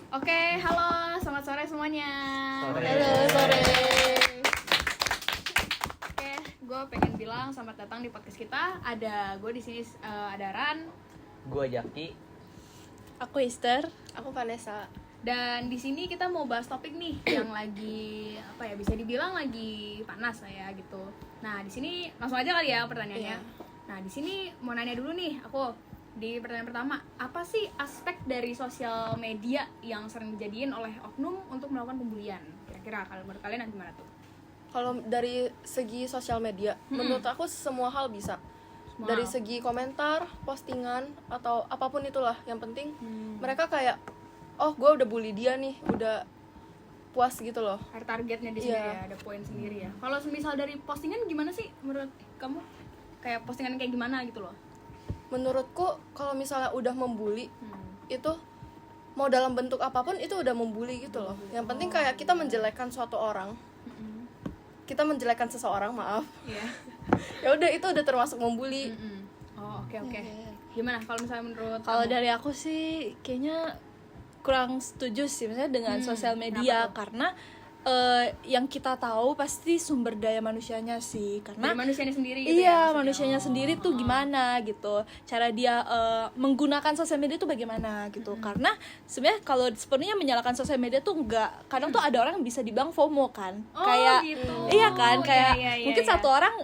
Oke, halo, selamat sore semuanya. Sore. Halo, sore. Oke, gue pengen bilang selamat datang di podcast kita. Ada gue di sini, ada Ran, Gua Jaki. Aku Esther. Aku Vanessa. dan di sini kita mau bahas topik nih yang lagi apa ya, bisa dibilang lagi panas lah ya gitu. Nah, di sini langsung aja kali ya pertanyaannya. Iya. Nah, di sini mau nanya dulu nih aku. Di pertanyaan pertama, apa sih aspek dari sosial media yang sering dijadiin oleh oknum untuk melakukan pembulian? Kira-kira kalau menurut kalian gimana tuh? Kalau dari segi sosial media, menurut aku semua hal bisa. Semua Dari hal. segi komentar, postingan, atau apapun itulah. Yang penting mereka kayak, oh gue udah bully dia nih, udah puas gitu loh. Ada targetnya di sini Iya. ya, ada poin sendiri ya. Kalau misal dari postingan gimana sih menurut kamu? Kayak postingan kayak gimana gitu loh? Menurutku kalau misalnya udah membuli, itu mau dalam bentuk apapun itu udah membuli gitu loh. Yang penting kayak kita menjelekkan suatu orang, kita menjelekkan seseorang, maaf. Iya. Ya udah itu udah termasuk membuli. Oh, oke. Gimana kalau misalnya menurut Kalau kamu? dari aku sih kayaknya kurang setuju sih misalnya dengan sosial media, kenapa tuh? karena yang kita tahu pasti sumber daya manusianya sih, Dari karena manusianya sendiri gitu ya, iya maksudnya? manusianya sendiri tuh gimana gitu, cara dia menggunakan sosial media tuh bagaimana gitu. Karena sebenarnya kalau sepenuhnya menyalahkan sosial media tuh enggak, kadang tuh ada orang yang bisa dibilang FOMO kan, Oh, kayak gitu. iya kan, kayak Iya, mungkin iya. satu orang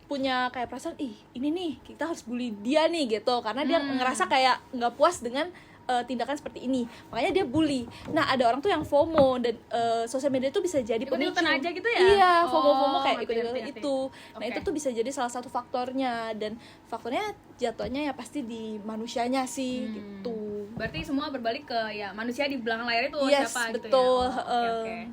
punya kayak perasaan, ih ini nih kita harus bully dia nih gitu, karena dia ngerasa kayak nggak puas dengan tindakan seperti ini, makanya dia bully. Nah ada orang tuh yang FOMO, dan sosial media tuh bisa jadi Ikut-ikutan aja gitu ya? Iya, Oh, FOMO kayak ngerti, ikut-ikutan ngerti. itu. Nah Oke. itu tuh bisa jadi salah satu faktornya, dan faktornya jatuhnya ya pasti di manusianya sih gitu. Berarti semua berbalik ke ya manusia di belakang layar itu Yes, siapa gitu betul, ya. Oh, oke. heeh.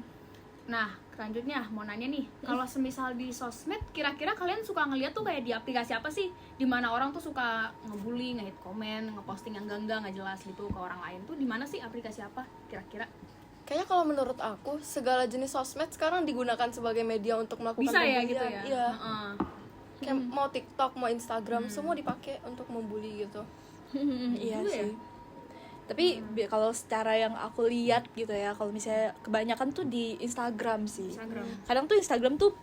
Nah, selanjutnya mau nanya nih, kalau semisal di sosmed, kira-kira kalian suka ngeliat tuh kayak di aplikasi apa sih, di mana orang tuh suka ngebully, nge-hate komen, ngeposting yang enggak nggak jelas gitu ke orang lain tuh, di mana sih, aplikasi apa kira-kira? Kayaknya kalau menurut aku segala jenis sosmed sekarang digunakan sebagai media untuk melakukan Bisa ya pembulian. gitu ya? Iya. Heeh. Kayak mau TikTok, mau Instagram, semua dipakai untuk membuli gitu. Iya Dulu ya? sih. Tapi kalau secara yang aku lihat gitu ya, kalau misalnya kebanyakan tuh di Instagram sih. Instagram. Kadang tuh Instagram tuh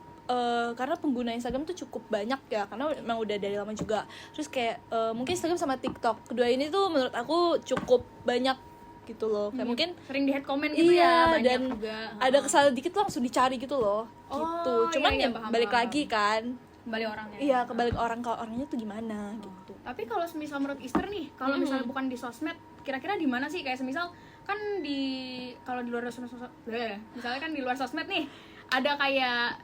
karena pengguna Instagram tuh cukup banyak ya, karena memang udah dari lama juga. Terus kayak mungkin Instagram sama TikTok, kedua ini tuh menurut aku cukup banyak gitu loh. Kayak mungkin Sering di hate comment gitu iya, ya, banyak dan juga. ada kesalahan dikit tuh langsung dicari gitu loh. Oh, Gitu. Cuman iya, ya paham, balik paham. lagi kan. Kembali orangnya. Iya, kebalik orang ke orangnya tuh gimana gitu. Tapi kalau semisal menurut Easter nih, kalau misalnya bukan di sosmed, kira-kira di mana sih? Kayak semisal kan kalau di luar sosmed, misalnya kan di luar sosmed nih, ada kayak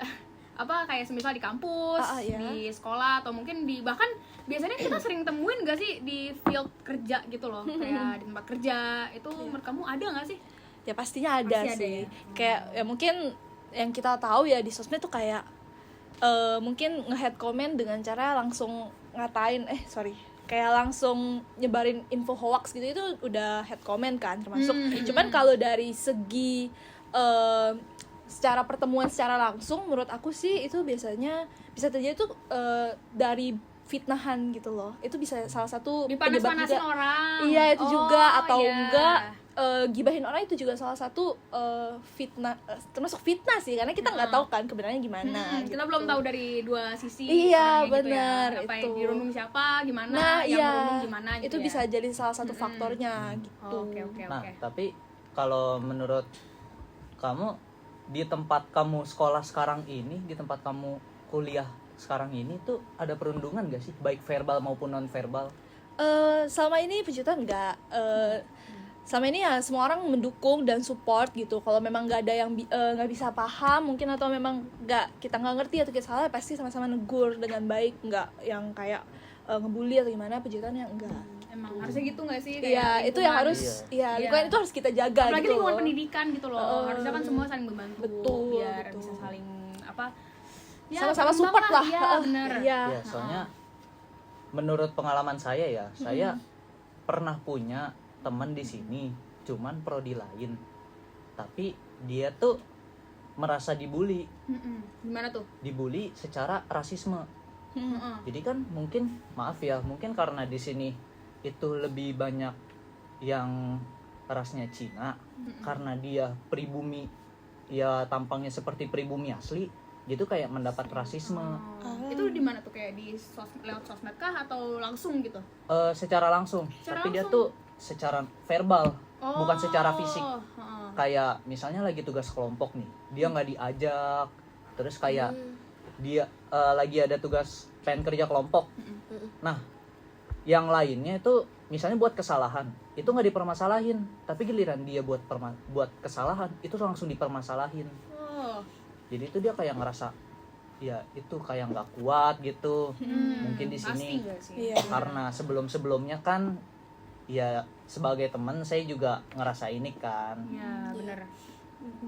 apa, kayak semisal di kampus, Iya. di sekolah, atau mungkin di bahkan biasanya kita sering temuin gak sih di field kerja gitu loh, kayak di tempat kerja itu. Menurut kamu ada nggak sih? Ya pastinya ada Pasti ada sih. ya. Kayak ya mungkin yang kita tahu ya di sosmed tuh kayak mungkin nge-head comment dengan cara langsung ngatain kayak langsung nyebarin info hoax gitu, itu udah head comment kan termasuk. Cuman kalau dari segi secara pertemuan secara langsung, menurut aku sih itu biasanya bisa terjadi tuh dari fitnahan gitu loh. Itu bisa salah satu penyebab Dipanas-panasin juga. orang. Iya itu Oh, juga, atau iya. enggak gibahin orang itu juga salah satu fitnah, termasuk fitnah sih, karena kita nggak tahu kan kebenarannya gimana. Kita gitu. belum tahu dari dua sisi. Iya, orangnya gitu benar, ya. Apa itu. yang dirundung siapa, gimana, Nah yang iya, merundung gimana gitu. itu ya. bisa jadi salah satu faktornya gitu. Oh, oke. Nah, tapi kalau menurut kamu di tempat kamu sekolah sekarang ini, di tempat kamu kuliah sekarang ini tuh ada perundungan gak sih, baik verbal maupun non verbal? Selama ini puji Tuhan enggak. Selama ini ya semua orang mendukung dan support gitu. Kalau memang nggak ada yang nggak bisa paham mungkin, atau memang kita nggak ngerti atau kita salah, pasti sama-sama negur dengan baik, nggak yang kayak ngebully atau gimana. Puji Tuhan ya enggak. Emang harusnya gitu nggak sih? Iya, Kayak itu yang lingkungan. harus, iya, lingkungan itu harus kita jaga Apalagi gitu lingkungan loh. pendidikan gitu loh. Harusnya kan semua saling membantu. Betul, Biar betul. bisa saling apa? Ya, Sama-sama berkembang support lah. Iya, benar. Iya. Ya, soalnya menurut pengalaman saya ya, saya pernah punya teman di sini, cuman prodi lain. Tapi dia tuh merasa dibully, Gimana tuh? dibully secara rasisme. Jadi kan mungkin, maaf ya, mungkin karena di sini itu lebih banyak yang rasnya Cina karena dia pribumi, ya tampangnya seperti pribumi asli, dia tuh kayak mendapat rasisme. Itu di mana tuh, kayak di lewat sosmed kah atau langsung gitu? Secara langsung, Secara tapi dia langsung? tuh secara verbal, bukan secara fisik. Heeh. Kayak misalnya lagi tugas kelompok nih, dia nggak diajak, terus kayak dia lagi ada tugas pengen kerja kelompok. Nah, yang lainnya itu misalnya buat kesalahan, itu nggak dipermasalahin, tapi giliran dia buat kesalahan itu langsung dipermasalahin. Oh. Jadi itu dia kayak ngerasa ya itu kayak nggak kuat gitu. Mungkin di sini Pasti nggak sih? Iya. karena sebelumnya kan ya sebagai teman saya juga ngerasa ini kan. Iya, benar.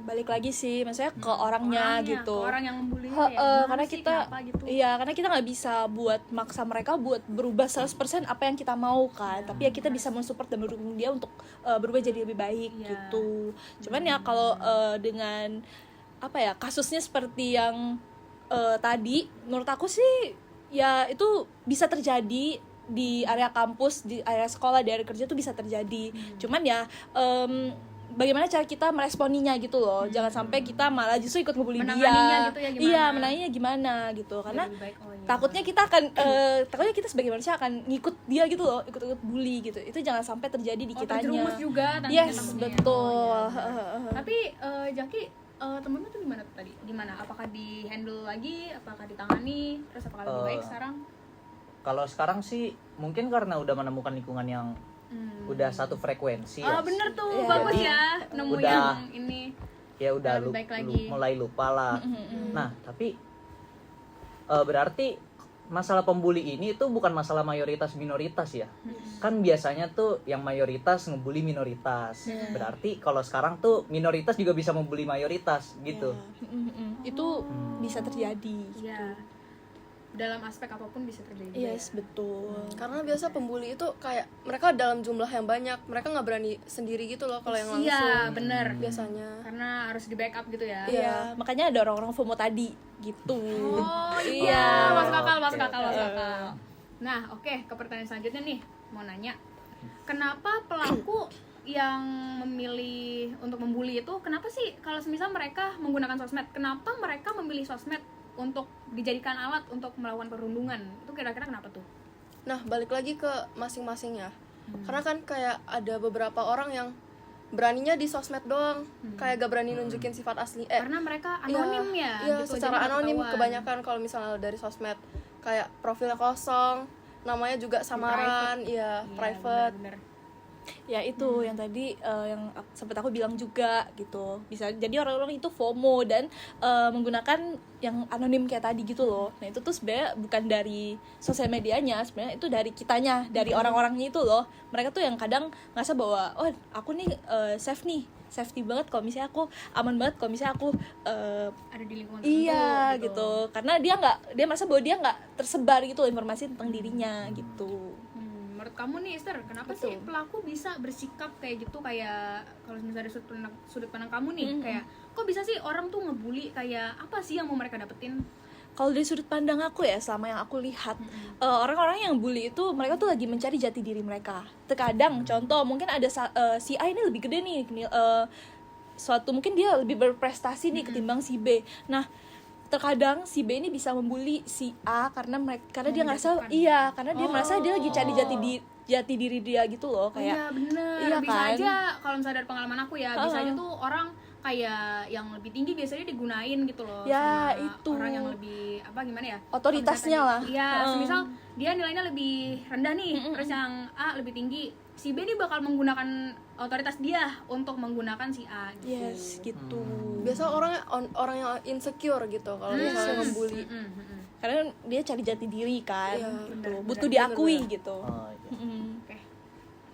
Balik lagi sih, maksudnya ke orangnya gitu. Ke orang yang membuli ya. Karena Gimana sih, kita kenapa gitu? iya, karena kita nggak bisa buat maksa mereka buat berubah 100% apa yang kita mau kan, tapi ya kita bisa mensupport dan mendukung dia untuk berubah jadi lebih baik Iya. gitu. Cuman ya kalau dengan apa ya, kasusnya seperti yang tadi, menurut aku sih ya itu bisa terjadi di area kampus, di area sekolah, di area kerja tuh bisa terjadi. Cuman ya bagaimana cara kita meresponinya gitu loh. Jangan sampai kita malah justru ikut ngebully Menanganinya dia. gitu ya, gimana? Iya, menanganinya gimana gitu. Karena Lebih baik, oh iya. takutnya kita akan takutnya kita sebagai manusia akan ngikut dia gitu loh, ikut-ikut bully gitu. Itu jangan sampai terjadi di kitanya. terjerumus juga tanpa Yes, takutnya. betul. Oh, iya. Tapi Jaki, temenmu tuh gimana tuh tadi? Gimana? Apakah di handle lagi? Apakah ditangani? Terus apakah lebih baik sekarang? Kalau sekarang sih mungkin karena udah menemukan lingkungan yang udah satu frekuensi ya. Bener tuh, Iya. bagus Jadi, ya. Nemu udah- yang ini. Ya udah Lebih baik lagi. mulai lupa lah. Nah, tapi berarti masalah pembuli ini itu bukan masalah mayoritas minoritas ya. Kan biasanya tuh yang mayoritas ngebully minoritas. Berarti kalau sekarang tuh minoritas juga bisa membuli mayoritas gitu. Itu bisa terjadi. Iya. Dalam aspek apapun bisa terjadi. Yes, betul. Karena biasa pembuli itu kayak mereka dalam jumlah yang banyak, mereka nggak berani sendiri gitu loh kalau yang langsung. Iya, bener. Biasanya. Karena harus di backup gitu ya. Iya, makanya ada orang-orang FOMO tadi gitu. Oh Iya. iya, masuk akal. Nah, oke, ke pertanyaan selanjutnya nih, mau nanya, kenapa pelaku yang memilih untuk membuli itu, kenapa sih kalau semisal mereka menggunakan sosmed, kenapa mereka memilih sosmed untuk dijadikan alat untuk melakukan perundungan? Itu kira-kira kenapa tuh? Nah, balik lagi ke masing-masing ya. Karena kan kayak ada beberapa orang yang beraninya di sosmed doang, kayak gak berani nunjukin sifat asli. Karena mereka anonim ya, Iya, gitu, secara jadi nggak anonim ketahuan. kebanyakan kalau misalnya dari sosmed kayak profilnya kosong, namanya juga samaran, iya, Iya, private. bener-bener. Ya itu yang tadi yang sempat aku bilang juga gitu, bisa jadi orang-orang itu FOMO dan menggunakan yang anonim kayak tadi gitu loh. Nah itu tuh sebenarnya bukan dari sosial medianya, sebenarnya itu dari kitanya, dari orang-orangnya itu loh. Mereka tuh yang kadang ngerasa bahwa oh aku nih safety banget kalau misalnya aku, aman banget kalau misalnya aku Ada di lingkungan tertentu, iya gitu. Karena dia merasa bahwa dia nggak tersebar gitu loh informasi tentang dirinya gitu. Menurut kamu nih Esther, kenapa sih pelaku bisa bersikap kayak gitu, kayak kalau misalnya dari sudut pandang kamu nih, kayak kok bisa sih orang tuh ngebully, kayak apa sih yang mau mereka dapetin? Kalau dari sudut pandang aku ya, selama yang aku lihat orang-orang yang bully itu mereka tuh lagi mencari jati diri mereka. Terkadang contoh mungkin ada si A ini lebih gede nih, suatu mungkin dia lebih berprestasi nih ketimbang si B. Nah terkadang si B ini bisa membuli si A karena dia ngerasa karena dia merasa dia lagi cari jati diri dia gitu loh, kayak Iya bener, iya bisa kan? aja kalau misalnya dari pengalaman aku ya, bisa aja tuh orang kayak yang lebih tinggi biasanya digunain gitu loh Ya, sama itu. orang yang lebih apa gimana ya, Otoritasnya kalau lah. misalnya tadi- iya semisal dia nilainya lebih rendah nih, terus yang A lebih tinggi, si B ini bakal menggunakan otoritas dia untuk menggunakan si A gitu. yes gitu. Biasa orang yang insecure gitu kalau misalnya membuli. Karena dia cari jati diri kan, Iya, gitu. Butuh diakui gitu. Oh, iya. Oke.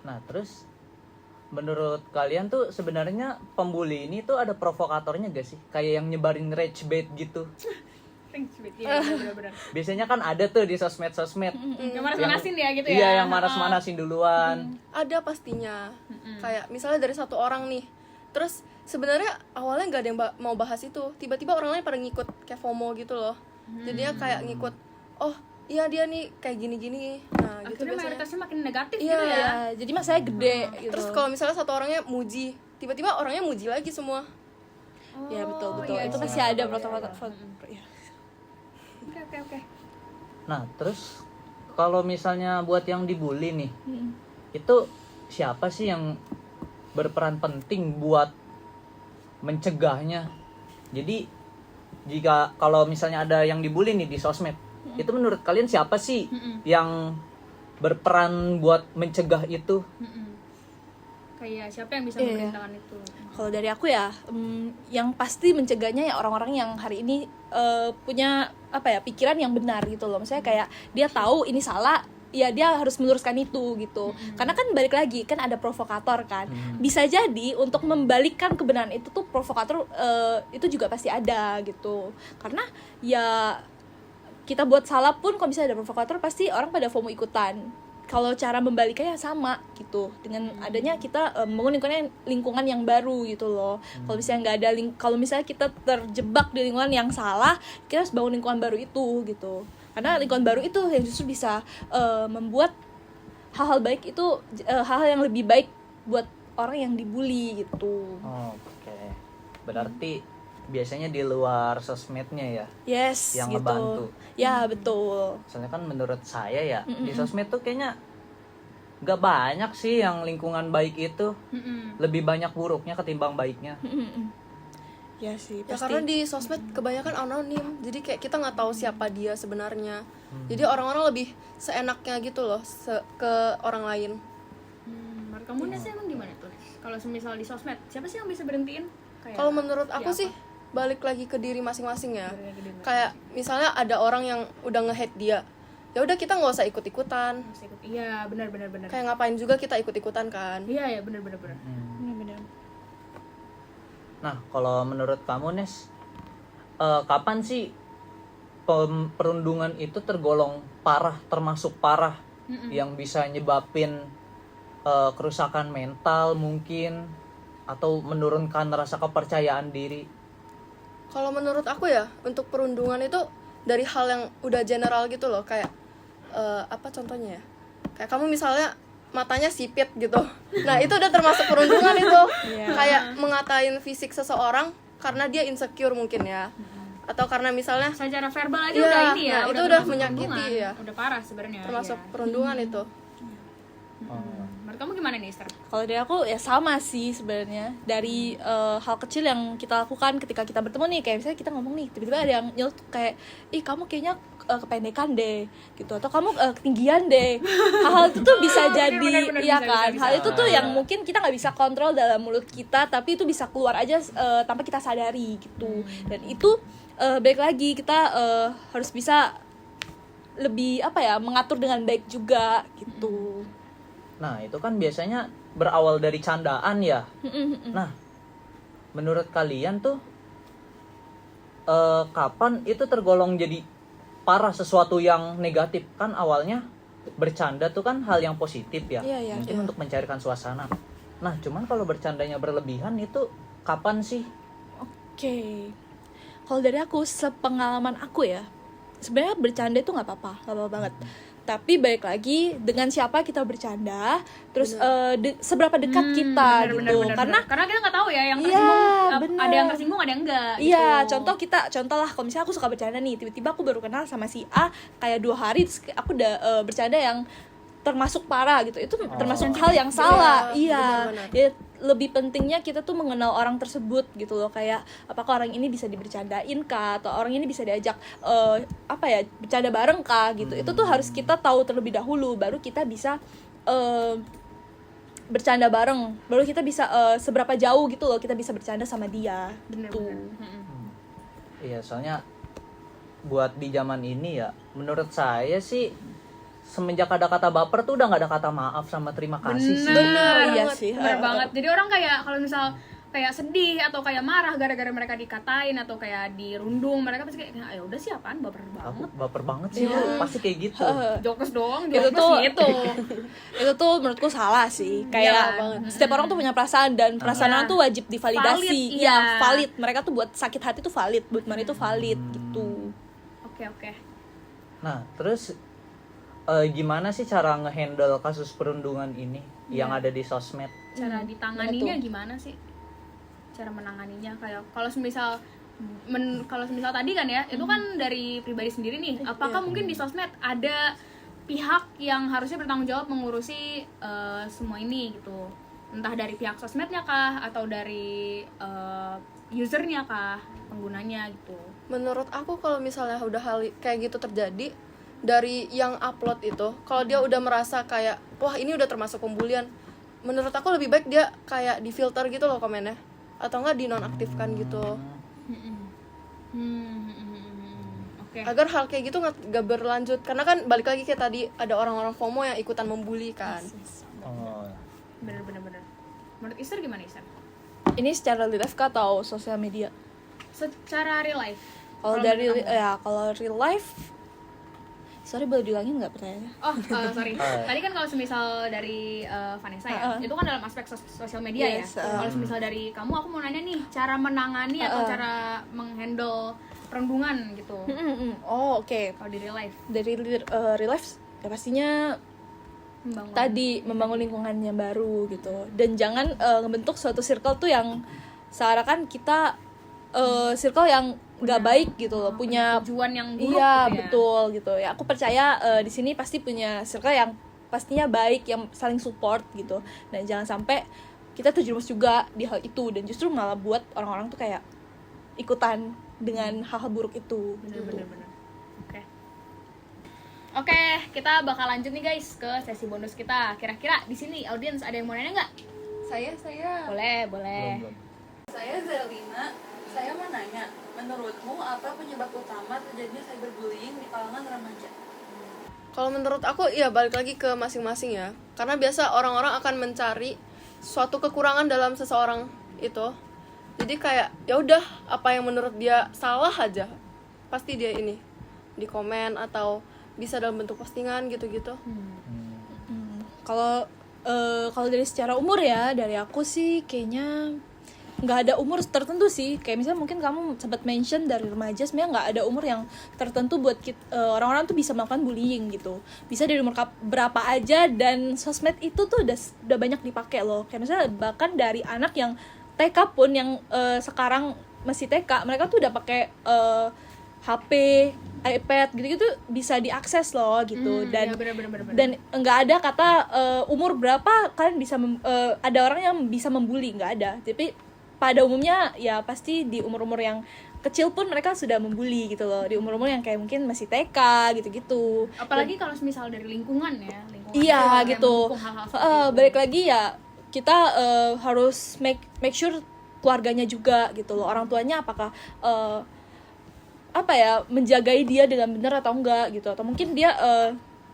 Nah, terus menurut kalian tuh sebenarnya pembuli ini tuh ada provokatornya gak sih? Kayak yang nyebarin rage bait gitu. Iya benar-benar. Biasanya kan ada tuh di sosmed-sosmed. Yang manas-manasin ya gitu ya. Iya, yang manas-manasin duluan. Ada pastinya. Kayak misalnya dari satu orang nih, terus sebenarnya awalnya nggak ada yang mau bahas itu, tiba-tiba orang lain pada ngikut kayak FOMO gitu loh. Jadi dia kayak ngikut, oh iya dia nih kayak gini-gini. Nah gitu Akhirnya biasanya. mayoritasnya makin negatif Iya, gitu ya. Ya, jadi masalahnya gede gitu. Terus kalau misalnya satu orangnya muji, tiba-tiba orangnya muji lagi semua. Ya betul iya, itu iya, pasti iya, ada iya, protokol. iya. Ya. Oke. Nah, terus kalau misalnya buat yang dibully nih, Mm. itu siapa sih yang berperan penting buat mencegahnya? Jadi jika kalau misalnya ada yang dibully nih di sosmed, itu menurut kalian siapa sih yang berperan buat mencegah itu? Kayak siapa yang bisa Iya. memerintahkan itu? Kalau dari aku ya, yang pasti mencegahnya ya orang-orang yang hari ini punya pikiran yang benar gitu loh. Misalnya kayak dia tahu ini salah, ya dia harus meluruskan itu gitu. Karena kan balik lagi kan ada provokator kan. Bisa jadi untuk membalikkan kebenaran itu tuh provokator itu juga pasti ada gitu. Karena ya kita buat salah pun kalau misalnya ada provokator pasti orang pada FOMO ikutan. Kalau cara membalikannya sama gitu dengan adanya kita membangun lingkungan yang baru gitu loh. Kalau misalnya nggak ada kalau misalnya kita terjebak di lingkungan yang salah, kita harus bangun lingkungan baru itu gitu. Karena lingkungan baru itu yang justru bisa membuat hal-hal baik itu hal-hal yang lebih baik buat orang yang dibully gitu. Oke. Berarti biasanya di luar sosmednya ya Yes, yang gitu. ngebantu. Ya betul. Soalnya kan menurut saya ya di sosmed tuh kayaknya nggak banyak sih yang lingkungan baik itu, lebih banyak buruknya ketimbang baiknya. Ya sih Ya pasti. karena di sosmed kebanyakan anonim, jadi kayak kita nggak tahu siapa dia sebenarnya. Jadi orang-orang lebih seenaknya gitu loh ke orang lain. Menurut kamu Nes emang gimana tuh? Kalau semisal di sosmed, siapa sih yang bisa berhentiin? Kayak Kalau menurut aku siapa? sih balik lagi ke diri masing-masing ya. Balik lagi ke diri Kayak misalnya ada orang yang udah nge-hate dia, ya udah kita nggak usah ikut-ikutan. Harus ikut. Iya, benar. Kayak ngapain juga kita ikut-ikutan kan? Iya, benar. Benar-benar. Nah, kalau menurut kamu Nes, kapan sih perundungan itu tergolong parah, termasuk parah, yang bisa nyebabin kerusakan mental mungkin, atau menurunkan rasa kepercayaan diri? Kalau menurut aku ya, untuk perundungan itu dari hal yang udah general gitu loh. Kayak apa contohnya ya? Kayak kamu misalnya matanya sipit gitu. Nah itu udah termasuk perundungan itu. Kayak mengatain fisik seseorang karena dia insecure mungkin ya. Atau karena misalnya Secara verbal aja Iya, udah ini ya. nah, itu termasuk udah menyakiti perundungan. ya. Udah parah sebenarnya. termasuk Iya. perundungan itu. Menurut kamu gimana nih, Esther? Kalau dari aku ya sama sih sebenarnya. Dari hal kecil yang kita lakukan ketika kita bertemu nih, kayak misalnya kita ngomong nih, tiba-tiba ada yang nyeletuk kayak, ih kamu kayaknya kependekan deh, gitu, atau kamu ketinggian deh. Hal itu tuh bisa jadi, bener, iya bisa, kan? bisa. Hal itu tuh yang mungkin kita nggak bisa kontrol dalam mulut kita, tapi itu bisa keluar aja tanpa kita sadari gitu. Dan itu baik lagi kita harus bisa lebih mengatur dengan baik juga gitu. Nah, itu kan biasanya berawal dari candaan ya. Nah, menurut kalian tuh kapan itu tergolong jadi parah, sesuatu yang negatif? Kan awalnya bercanda tuh kan hal yang positif ya. Iya, Mungkin untuk mencairkan suasana. Nah, cuman kalau bercandanya berlebihan itu kapan sih? Oke. Kalau dari aku, sepengalaman aku ya, sebenarnya bercanda itu nggak apa-apa banget. Tapi balik lagi dengan siapa kita bercanda, terus seberapa dekat kita gitu. Karena kita nggak tahu ya yang Iya, tersinggung, bener. ada yang tersinggung ada yang enggak. iya, gitu. contoh lah, kalau misalnya aku suka bercanda nih, tiba-tiba aku baru kenal sama si A kayak 2 hari, terus aku udah bercanda yang termasuk parah gitu, itu termasuk hal yang salah. Iya, benar-benar. ya, lebih pentingnya kita tuh mengenal orang tersebut gitu loh, kayak apakah orang ini bisa dibercandain kah, atau orang ini bisa diajak bercanda bareng kah gitu. Itu tuh harus kita tahu terlebih dahulu, baru kita bisa bercanda bareng, baru kita bisa seberapa jauh gitu loh kita bisa bercanda sama dia. Gitu. Iya, soalnya buat di zaman ini ya, menurut saya sih semenjak ada kata baper tuh udah nggak ada kata maaf sama terima kasih sih. Bener, iya banget, sih. Bener banget. Jadi orang kayak kalau misal kayak sedih atau kayak marah gara-gara mereka dikatain atau kayak dirundung, mereka pasti kayak ya udah sih apaan, baper banget. Baper banget sih lu, pasti kayak gitu. Jokes doang, Itu jokes tuh gitu. itu tuh menurutku salah sih. Kayak setiap orang tuh punya perasaan, dan perasaan orang tuh wajib divalidasi. Valid, Iya, iya. valid. Mereka tuh buat sakit hati tuh valid, buat mana itu valid gitu. Oke. Nah, terus gimana sih cara ngehandle kasus perundungan ini yang ada di sosmed? Cara ditanganinya gimana sih? Cara menanganinya kayak kalau semisal tadi kan ya, itu kan dari pribadi sendiri nih. Apakah mungkin di sosmed ada pihak yang harusnya bertanggung jawab mengurusi semua ini gitu? Entah dari pihak sosmednya kah atau dari usernya kah, penggunanya gitu. Menurut aku kalau misalnya udah hal kayak gitu terjadi, dari yang upload itu, kalau dia udah merasa kayak wah ini udah termasuk pembulian, menurut aku lebih baik dia kayak di filter gitu loh komennya, atau enggak dinonaktifkan gitu, Oke. agar hal kayak gitu nggak berlanjut. Karena kan balik lagi kayak tadi ada orang-orang FOMO yang ikutan membuli kan. Oh. Bener. Menurut Ister gimana Ister? Ini secara real life kah atau sosial media? Secara real life. Kalau dari kalau real life, sorry boleh diulangin nggak pertanyaannya? Oh, sorry. Tadi kan kalau semisal dari Vanessa ya, itu kan dalam aspek sosial media Yes, ya. Kalau semisal dari kamu, aku mau nanya nih, cara menangani atau cara menghandle perundungan gitu. Oh oke. Kalau di real life, Dari real life ya pastinya membangun lingkungan yang baru gitu, dan jangan ngebentuk suatu circle tuh yang seakan kita circle yang nggak baik gitu loh, punya tujuan yang buruk iya gitu ya. betul gitu ya. Aku percaya di sini pasti punya circle yang pastinya baik, yang saling support gitu, dan jangan sampai kita terjerumus juga di hal itu dan justru malah buat orang-orang tuh kayak ikutan dengan hal-hal buruk itu. Bener. Oke, kita bakal lanjut nih guys ke sesi bonus kita. Kira-kira di sini audiens ada yang mau nanya nggak? Saya Boleh. Belum. saya Zelina. Saya mau nanya, menurutmu apa penyebab utama terjadinya cyberbullying di kalangan remaja? Kalau menurut aku ya balik lagi ke masing-masing ya. Karena biasa orang-orang akan mencari suatu kekurangan dalam seseorang itu. Jadi kayak ya udah apa yang menurut dia salah aja pasti dia ini di komen atau bisa dalam bentuk postingan gitu-gitu. Kalau dari secara umur ya, dari aku sih kayaknya nggak ada umur tertentu sih. Kayak misalnya mungkin kamu sempat mention dari remaja, sebenarnya nggak ada umur yang tertentu buat orang-orang tuh bisa melakukan bullying gitu. Bisa dari umur berapa aja, dan sosmed itu tuh udah banyak dipakai loh. Kayak misalnya bahkan dari anak yang TK pun, yang sekarang masih TK, mereka tuh udah pakai HP, iPad gitu-gitu bisa diakses loh gitu. Dan ya bener. dan nggak ada kata umur berapa kalian bisa ada orang yang bisa membuli, nggak ada. Tapi pada umumnya ya pasti di umur-umur yang kecil pun mereka sudah membuli gitu loh, di umur-umur yang kayak mungkin masih TK gitu-gitu. Apalagi kalau misal dari lingkungan ya, Iya yang gitu. mendukung hal-hal seperti itu. Balik lagi ya kita harus make sure keluarganya juga gitu loh, orang tuanya apakah menjagai dia dengan benar atau enggak gitu, atau mungkin dia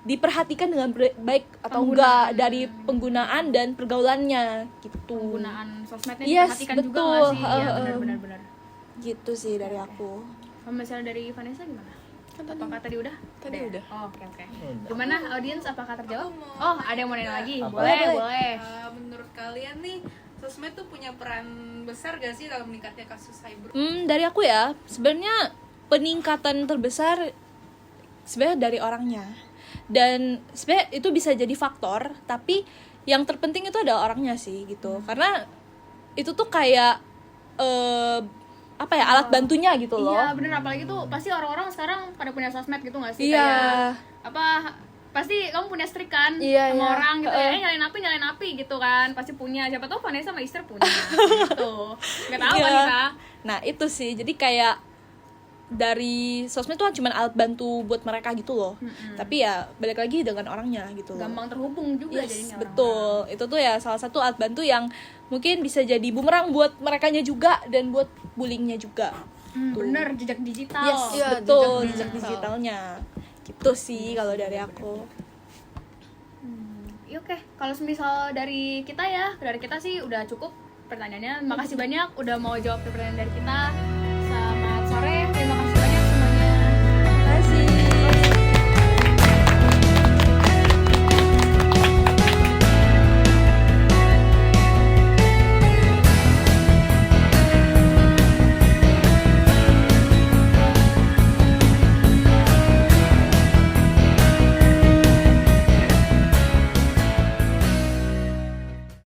diperhatikan dengan baik atau enggak dari penggunaan dan pergaulannya gitu. Penggunaan sosmednya Yes, diperhatikan juga betul. nggak sih? Iya benar. Gitu sih dari aku. Kalau misalnya dari Vanessa gimana? Apakah tadi udah? Tadi udah. Oh, oke. Gimana audiens, apakah terjawab? Oh, ada yang mau nanya lagi? Apa? Boleh. Menurut kalian nih, sosmed tuh punya peran besar gak sih dalam meningkatnya kasus cyber? Dari aku ya, sebenarnya peningkatan terbesar sebenarnya dari orangnya. Dan sebenarnya itu bisa jadi faktor, tapi yang terpenting itu adalah orangnya sih gitu. Karena itu tuh kayak alat bantunya gitu loh. Iya, bener, apalagi tuh pasti orang-orang sekarang pada punya sosmed gitu nggak sih? Iya. Kayak pasti kamu punya strik kan Iya, sama iya. orang gitu ya, nyalain api gitu kan, pasti punya. Siapa tahu Vanessa sama Ister punya gitu. Nggak tahu kan Iya. kita. Nah itu sih, jadi kayak dari sosmed tuh cuma alat bantu buat mereka gitu loh. Tapi ya balik lagi dengan orangnya gitu loh. Gampang terhubung juga Yes, jadinya. betul. Itu tuh ya salah satu alat bantu yang mungkin bisa jadi bumerang buat merekanya juga dan buat bullyingnya juga. Bener, jejak digital. Yes, Iya, betul, jejak jejak digitalnya. Gitu sih kalau dari aku. Ya, oke, kalau misal dari kita sih udah cukup pertanyaannya. Makasih banyak udah mau jawab pertanyaan dari kita. Selamat sore, terima